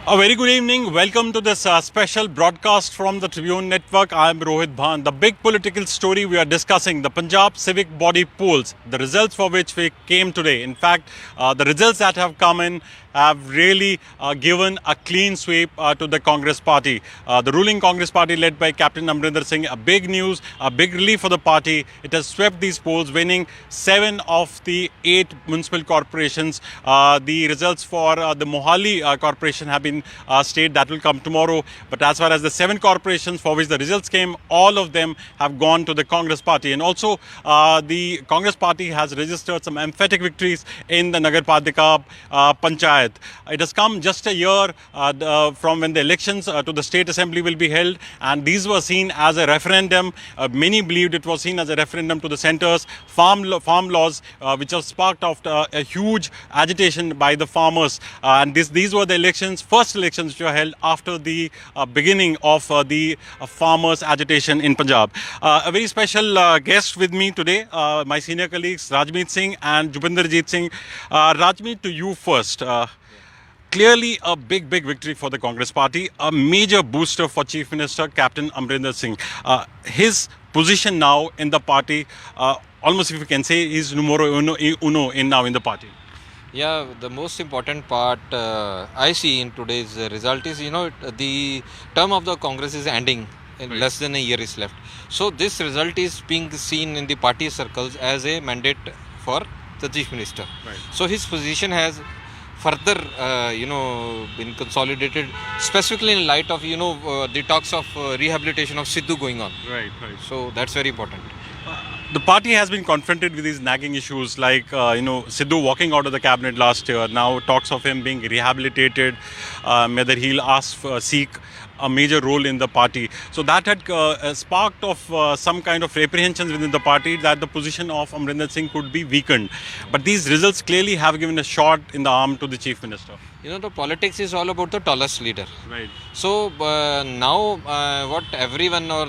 A very good evening. Welcome to this special broadcast from the Tribune Network. I am Rohit Bhan. The big political story we are discussing, the Punjab Civic Body polls, the results for which we came today. In fact, the results that have come in have really given a clean sweep to the Congress party. The ruling Congress party led by Captain Amrinder Singh, a big news, a big relief for the party. It has swept these polls, winning 7 of the 8 municipal corporations. The results for the Mohali corporation have been stated that will come tomorrow. But as far as the 7 corporations for which the results came, all of them have gone to the Congress party. And also, the Congress party has registered some emphatic victories in the Nagarpadika Panchayat. It has come just a year from when the elections to the state assembly will be held, and these were seen as a referendum. Many believed it was seen as a referendum to the centre's farm laws, which have sparked after a huge agitation by the farmers. And these were the elections, first elections which were held after the beginning of the farmers' agitation in Punjab. A very special guest with me today, my senior colleagues Rajmeet Singh and Jubinderjeet Singh. Rajmeet, to you first. Clearly a big victory for the Congress party, a major booster for Chief Minister Captain Amrinder Singh. His position now in the party, almost if you can say, is numero uno in the party. Yeah, the most important part I see in today's result is, the term of the Congress is ending. In less than a year is left. So this result is being seen in the party circles as a mandate for the Chief Minister. Right. So his position has further, been consolidated, specifically in light of, the talks of rehabilitation of Sidhu going on. Right. So that's very important. The party has been confronted with these nagging issues like, Sidhu walking out of the cabinet last year. Now talks of him being rehabilitated, whether he'll seek a major role in the party. So that had sparked of some kind of reprehensions within the party that the position of Amrinder Singh could be weakened. But these results clearly have given a shot in the arm to the Chief Minister. The politics is all about the tallest leader. Right. So now what everyone or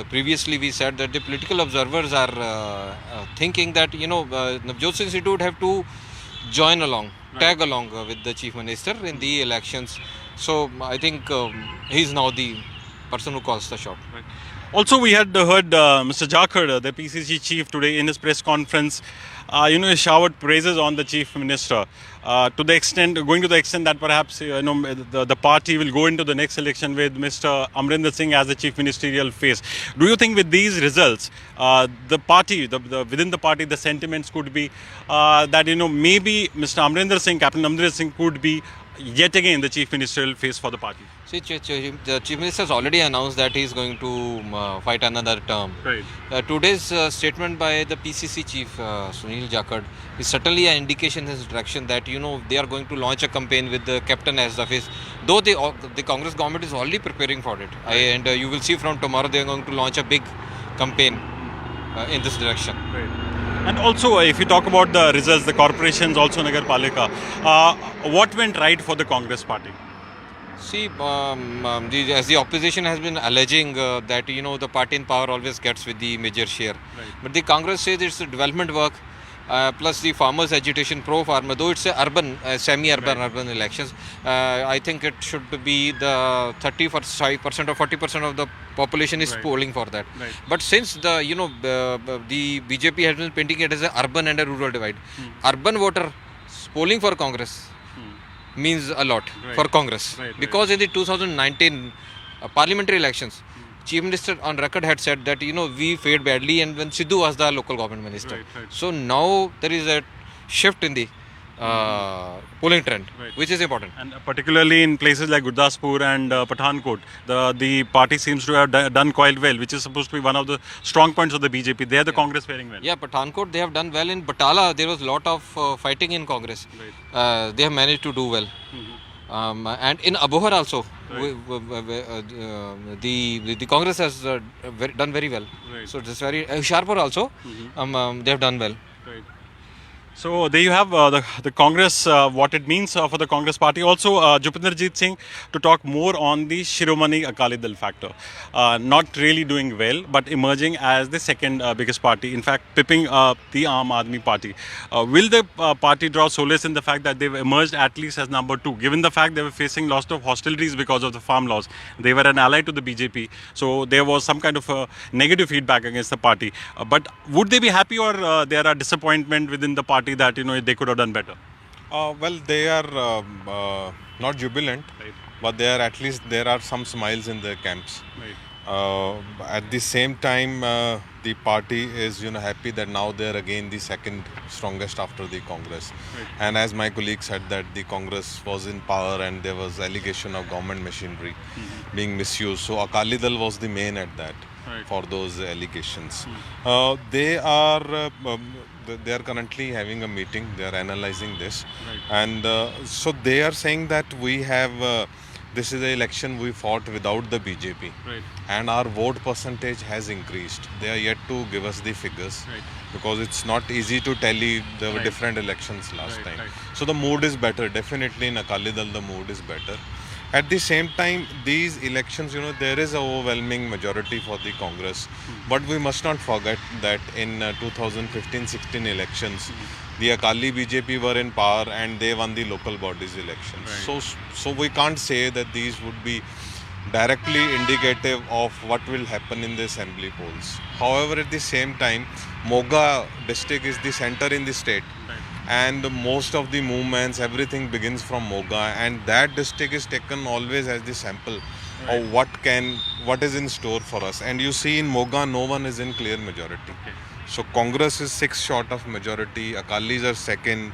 previously we said that the political observers are thinking that, Navjot Singh Sidhu would have to join along, tag along with the Chief Minister in the elections. So I think he's now the person who calls the shot. Right. Also, we had heard Mr. Jakhar, the PCC chief, today in his press conference, he showered praises on the Chief Minister going to the extent that perhaps the party will go into the next election with Mr. Amrinder Singh as the Chief Ministerial face. Do you think with these results, the party, within the party, the sentiments could be that maybe Mr. Amrinder Singh, Captain Amrinder Singh, could be yet again the Chief Ministerial face for the party? See, the Chief Minister has already announced that he is going to fight another term. Right. Today's statement by the PCC Chief, Sunil Jakhar, is certainly an indication in his direction that, they are going to launch a campaign with the captain as the face. Though the Congress government is already preparing for it. And you will see from tomorrow they are going to launch a big campaign in this direction. Right. And also, if you talk about the results, the corporations, also Nagarpalika, what went right for the Congress party? See, as the opposition has been alleging that, the party in power always gets with the major share. Right. But the Congress says it's a development work, plus the farmers' agitation, pro-farmer, though it's a urban, urban elections. I think it should be the 35% or 40% of the population is polling for that. Right. But since the BJP has been painting it as an urban and a rural divide, urban voter polling for Congress means a lot for Congress. Because in the 2019 parliamentary elections, Chief Minister on record had said that, we fared badly and when Sidhu was the local government minister. So now there is a shift in the polling trend, which is important. And particularly in places like Gurdaspur and Pathankot, the party seems to have done quite well, which is supposed to be one of the strong points of the BJP. There the Congress faring well. Yeah, Pathankot, they have done well. In Batala, there was a lot of fighting in Congress. They have managed to do well. And in Abohar also, the Congress has done very well. So this very Hoshiarpur also, they have done well. Right. So there you have the Congress, what it means for the Congress party. Also, Jupinderjeet Singh to talk more on the Shiromani Akali Dal factor. Not really doing well, but emerging as the second biggest party. In fact, pipping the Aam Aadmi Party. Will the party draw solace in the fact that they've emerged at least as number two, given the fact they were facing lots of hostilities because of the farm laws? They were an ally to the BJP, so there was some kind of negative feedback against the party. But would they be happy, or there are disappointment within the party that they could have done better? Well, they are not jubilant, Right. but they are at least there are some smiles in their camps. Right. At the same time, the party is happy that now they are again the second strongest after the Congress. Right. And as my colleague said that the Congress was in power and there was allegation of government machinery being misused. So Akali Dal was the main at that. Right. For those allegations. They are currently having a meeting. They are analyzing this, Right. and so they are saying that we have. This is the election we fought without the BJP, Right. and our vote percentage has increased. They are yet to give us the figures Right. because it's not easy to tally. There were Right. different elections last Right, time, right. so the mood is better. Definitely in Akali Dal, the mood is better. At the same time, these elections, there is an overwhelming majority for the Congress. But we must not forget that in 2015-16 elections, the Akali BJP were in power and they won the local bodies elections. Right. So we can't say that these would be directly indicative of what will happen in the assembly polls. However, at the same time, Moga district is the center in the state. Right. And most of the movements, everything begins from Moga, and that district is taken always as the sample of what is in store for us. And you see in Moga, no one is in clear majority. Okay. So Congress is 6 short of majority, Akalis are second,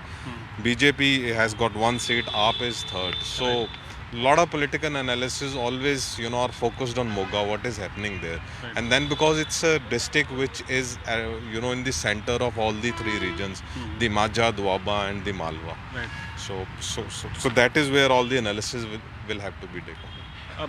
BJP has got 1 seat, AAP is third. So lot of political analysis always are focused on Moga, what is happening there. Right. And then because it's a district which is in the center of all the 3 regions, the Majha, Doaba and the Malwa. Right. So that is where all the analysis will have to be taken.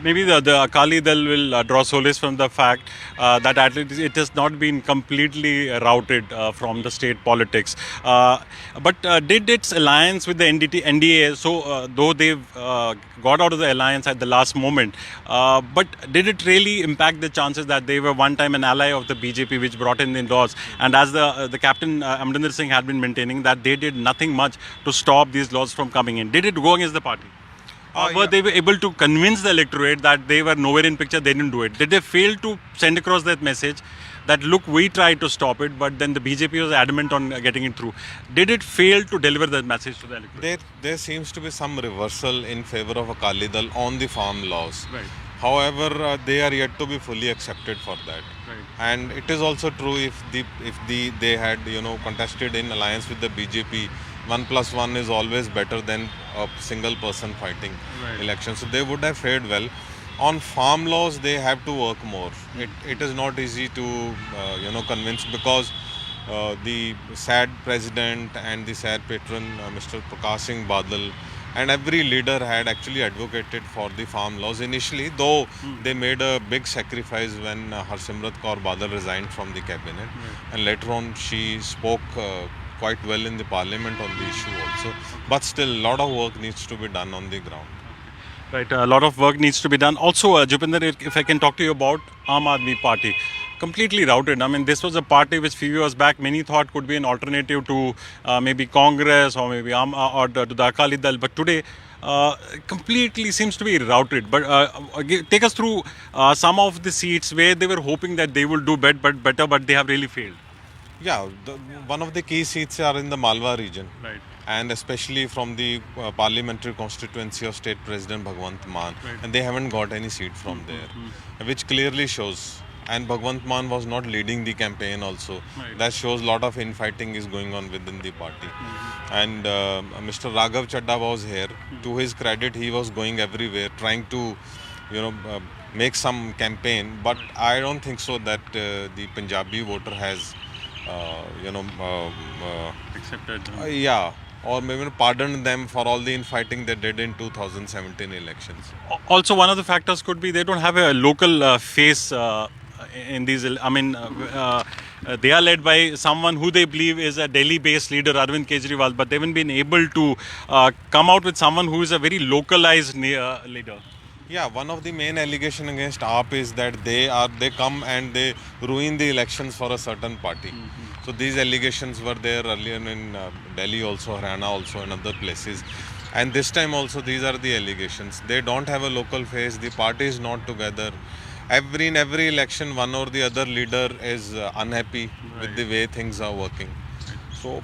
Maybe the Akali Dal will draw solace from the fact that at least it has not been completely routed from the state politics. But did its alliance with the NDA, so though they've got out of the alliance at the last moment, but did it really impact the chances that they were one time an ally of the BJP which brought in the laws? And as the captain Amrinder Singh had been maintaining that they did nothing much to stop these laws from coming in. Did it go against the party? Were they able to convince the electorate that they were nowhere in picture, they didn't do it? Did they fail to send across that message that, look, we tried to stop it, but then the BJP was adamant on getting it through? Did it fail to deliver that message to the electorate? There seems to be some reversal in favor of Akali Dal on the farm laws. Right. However, they are yet to be fully accepted for that. Right. And it is also true if they had contested in alliance with the BJP, 1+1 is always better than a single person fighting Right. elections. So they would have fared well. On farm laws, they have to work more. It is not easy to convince because the sad president and the sad patron, Mr. Prakash Singh Badal, and every leader had actually advocated for the farm laws initially, though they made a big sacrifice when Harsimrat Kaur Badal resigned from the cabinet. And later on, she spoke quite well in the parliament on the issue also. But still, a lot of work needs to be done on the ground. Right, a lot of work needs to be done. Also, Jupinder, if I can talk to you about Aam Aadmi Party, completely routed. I mean, this was a party which few years back many thought could be an alternative to maybe Congress or maybe or to the Akali Dal, but today completely seems to be routed. But take us through some of the seats where they were hoping that they will do better, but they have really failed. Yeah, one of the key seats are in the Malwa region. Right. And especially from the parliamentary constituency of State President Bhagwant Mann. Right. And they haven't got any seat from there, which clearly shows. And Bhagwant Mann was not leading the campaign also. Right. That shows a lot of infighting is going on within the party. And Mr. Raghav Chadda was here. To his credit, he was going everywhere, trying to, make some campaign. But I don't think so that the Punjabi voter has, Accepted. yeah, or maybe pardon them for all the infighting they did in 2017 elections. Also, one of the factors could be they don't have a local face in these. I mean, They are led by someone who they believe is a Delhi-based leader, Arvind Kejriwal, but they haven't been able to come out with someone who is a very localized leader. Yeah, one of the main allegation against AAP is that they come and they ruin the elections for a certain party. So these allegations were there earlier in Delhi also, Haryana also, and other places. And this time also these are the allegations. They don't have a local face. The party is not together. In every election, one or the other leader is unhappy with the way things are working. So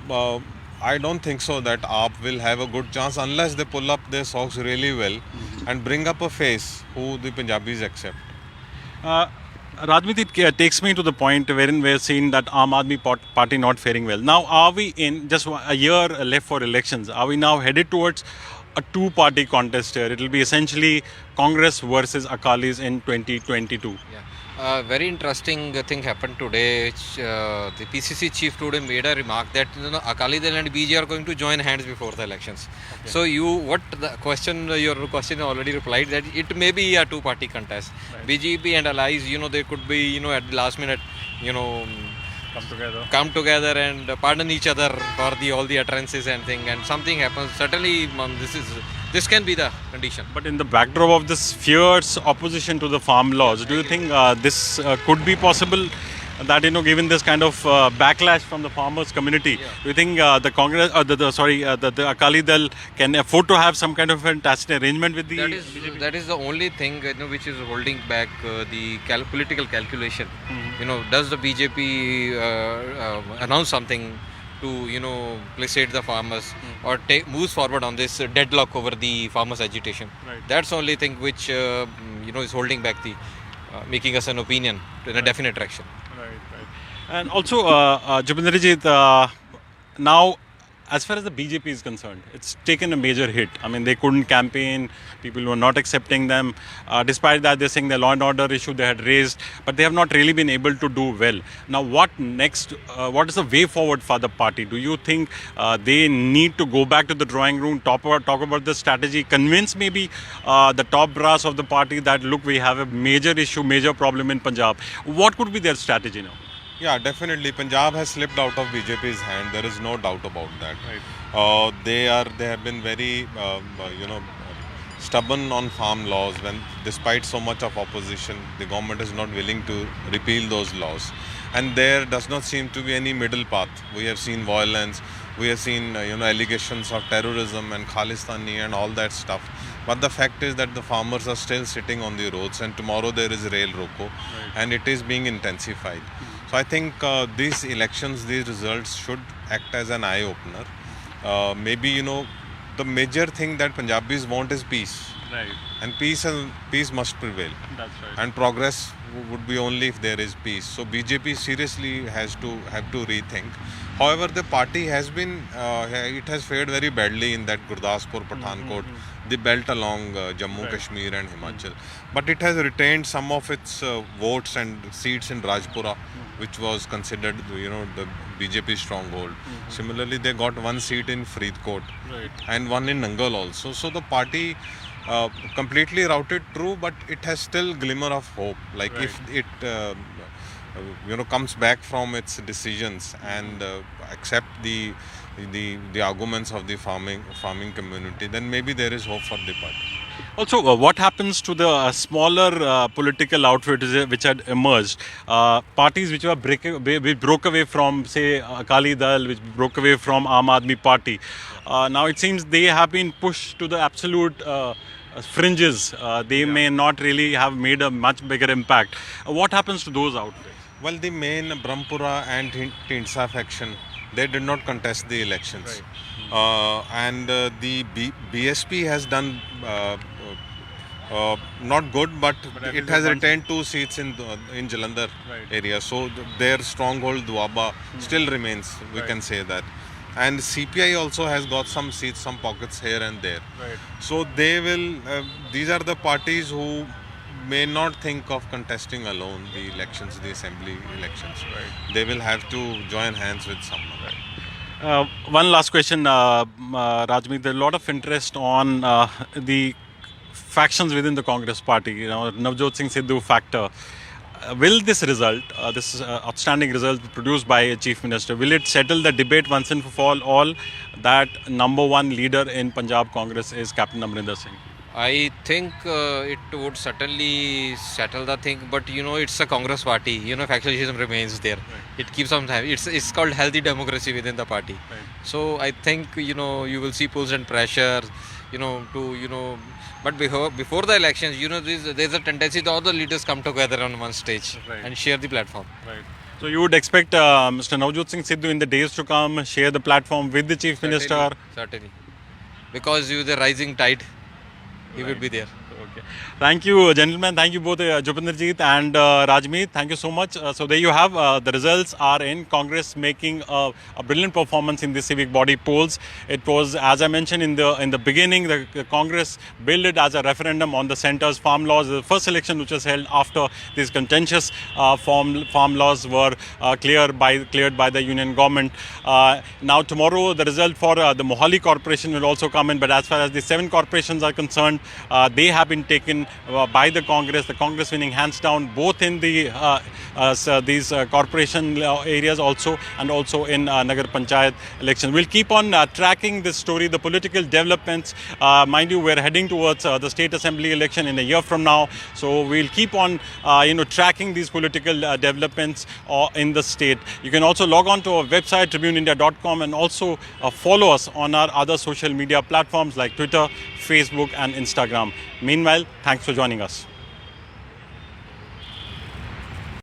I don't think so that AAP will have a good chance unless they pull up their socks really well and bring up a face who the Punjabis accept. Rajmeet, it takes me to the point wherein we're seeing that Aam Aadmi Party not faring well. Now, are we in just a year left for elections? Are we now headed towards a two-party contest here? It will be essentially Congress versus Akalis in 2022. Very interesting thing happened today. The PCC chief today made a remark that Akali Dal and BJ are going to join hands before the elections. Okay. So your question already replied that it may be a two-party contest. Right. BJP and allies, they could be, at the last minute, come together and pardon each other for all the utterances and thing, and something happens. Certainly, this can be the condition. But in the backdrop of this fierce opposition to the farm laws, do you think this could be possible? That given this kind of backlash from the farmers community, do you think the Congress, the Akali Dal can afford to have some kind of a tacit arrangement with the? That is the only thing which is holding back the political calculation. Does the BJP announce something to placate the farmers or moves forward on this deadlock over the farmers agitation? Right. That's the only thing which is holding back the making us an opinion in a definite direction. And also, Jubinderjit, now, as far as the BJP is concerned, it's taken a major hit. I mean, they couldn't campaign, people were not accepting them. Despite that, they're saying the law and order issue they had raised, but they have not really been able to do well. Now, what next? What is the way forward for the party? Do you think they need to go back to the drawing room, talk about the strategy, convince maybe the top brass of the party that, look, we have a major issue, major problem in Punjab? What could be their strategy now? Yeah, definitely. Punjab has slipped out of BJP's hand. There is no doubt about that. Right. They have been very, stubborn on farm laws. Despite so much of opposition, the government is not willing to repeal those laws, and there does not seem to be any middle path. We have seen violence. We have seen, allegations of terrorism and Khalistani and all that stuff. But the fact is that the farmers are still sitting on the roads, and tomorrow there is rail roko, and it is being intensified. So I think these elections, these results should act as an eye-opener. Maybe, the major thing that Punjabis want is peace. Right. And peace must prevail. That's right. And progress would be only if there is peace. So BJP seriously have to rethink. However, the party has been, it has fared very badly in that Gurdaspur, Pathankot, the belt along Jammu, Kashmir and Himachal. But it has retained some of its votes and seats in Rajpura, which was considered, the BJP stronghold. Similarly, they got one seat in Faridkot and one in Nangal also. So the party completely routed through, but it has still glimmer of hope. Like if it comes back from its decisions and accept the arguments of the farming community, then maybe there is hope for the party. Also, what happens to the smaller political outfits which had emerged, parties which were which broke away from, say, Akali Dal, which broke away from Aam Aadmi Party? Now it seems they have been pushed to the absolute fringes. They may not really have made a much bigger impact. What happens to those outfits? Well, the main Brahmpura and Tindsa faction, they did not contest the elections. And the BSP has done not good, but it has retained 2 seats in Jalandhar area. So their stronghold Doaba still remains, we can say that. And CPI also has got some seats, some pockets here and there. So they will, these are the parties who may not think of contesting alone the elections, the assembly elections. They will have to join hands with someone. One last question, Rajmeet. There's a lot of interest on the factions within the Congress party. Navjot Singh Sidhu factor. Will this result, this outstanding result produced by a chief minister, will it settle the debate once and for all that number one leader in Punjab Congress is Captain Amrinder Singh? I think it would certainly settle the thing, but it's a Congress party. Factionalism remains there. It keeps on time. It's called healthy democracy within the party. So I think you will see pulls and pressures. But before the elections, there's a tendency that all the leaders come together on one stage and share the platform. Right. So you would expect Mr. Navjot Singh Sidhu in the days to come share the platform with the chief minister? Certainly, because the rising tide, he would be there. Okay. Thank you, gentlemen. Thank you both, Jupinderjeet and Rajmeet. Thank you so much. So there you have the results are in Congress making a brilliant performance in the civic body polls. It was, as I mentioned in the beginning, the Congress billed it as a referendum on the centre's farm laws. The first election which was held after these contentious farm laws were cleared by the union government. Now tomorrow the result for the Mohali Corporation will also come in. But as far as the 7 corporations are concerned, they have been taken by the Congress winning hands down both in the these corporation areas also and also in Nagar Panchayat elections. We'll keep on tracking this story, the political developments. Mind you, we're heading towards the state assembly election in a year from now, so we'll keep on tracking these political developments in the state. You can also log on to our website tribuneindia.com and also follow us on our other social media platforms like Twitter, Facebook and Instagram. Meanwhile, thanks for joining us.